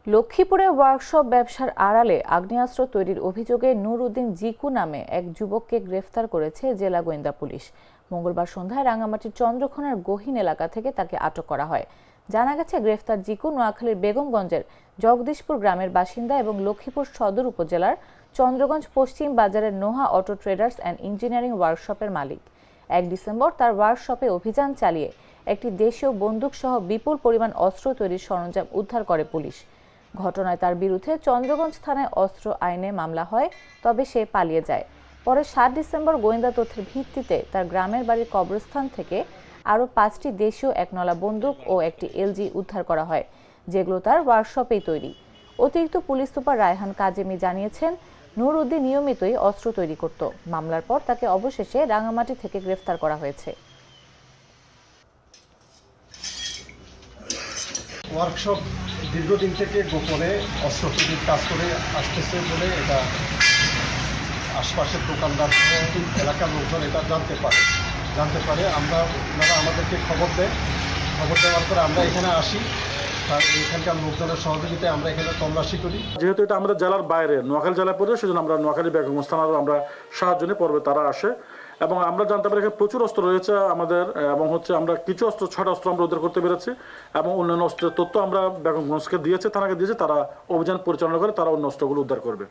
লক্ষ্মীপুরে ওয়ার্কশপ ব্যবসার আড়ালে আগ্নেয়াস্ত্র তৈরির অভিযোগে নূর উদ্দিন জিকু নামে এক যুবককে গ্রেফতার করেছে জেলা গোয়েন্দা পুলিশ। মঙ্গলবার সন্ধ্যায় রাঙামাটির চন্দ্রকোনার গহীন এলাকা থেকে তাকে আটক করা হয়। জানা গেছে, গ্রেফতার জিকু নোয়াখালীর বেগমগঞ্জের জগদীশপুর গ্রামের বাসিন্দা এবং লক্ষ্মীপুর সদর উপজেলার চন্দ্রগঞ্জ পশ্চিম বাজারের Noha auto traders and engineering ওয়ার্কশপের মালিক। ১ ডিসেম্বর তার ওয়ার্কশপে অভিযান চালিয়ে একটি দেশীয় বন্দুকসহ বিপুল পরিমাণ অস্ত্র তৈরির সরঞ্জাম উদ্ধার করে পুলিশ। ঘটনায় তার বিরুদ্ধে চন্দ্রগঞ্জ থানায় অস্ত্র আইনে মামলা হয়, তবে সে পালিয়ে যায়। পরে ৭ ডিসেম্বর গোয়েন্দা তথ্যের ভিত্তিতে তার গ্রামের বাড়ির কবরস্থান থেকে আরও ৫টি দেশীয় একনলা বন্দুক ও একটি এলজি উদ্ধার করা হয়, যেগুলো তার ওয়ার্কশপেই তৈরি। অতিরিক্ত পুলিশ সুপার রায়হান কাজেমি জানিয়েছেন, নূর উদ্দিন নিয়মিতই অস্ত্র তৈরি করত। মামলার পর তাকে অবশেষে রাঙামাটি থেকে গ্রেফতার করা হয়েছে। ওয়ার্কশপ দীর্ঘদিন থেকে গোপনে অস্ত্র তৈরির কাজ করে আসতেছে বলে এটা আশপাশের দোকানদার এলাকার লোকজন এটা জানতে পারে ওনারা আমাদেরকে খবর দেওয়ার পরে আমরা এখানে আসি। তার এখানকার লোকজনের সহযোগিতায় আমরা এখানে তল্লাশি করি। যেহেতু এটা আমাদের জেলার বাইরে নোয়াখালী জেলায় পড়ে, সেজন্য আমরা নোয়াখালী বেগমগঞ্জ থানারও আমরা সাহায্য নিয়ে পর্বে তারা আসে এবং আমরা জানতে পারি এখানে প্রচুর অস্ত্র রয়েছে আমাদের, এবং আমরা কিছু অস্ত্র 6টা অস্ত্র আমরা উদ্ধার করতে পেরেছি এবং অন্যান্য অস্ত্রের তথ্য আমরা বেগমগঞ্জকে দিয়েছে, থানাকে দিয়েছে। তারা অভিযান পরিচালনা করে তারা অন্য অস্ত্রগুলো উদ্ধার করবে।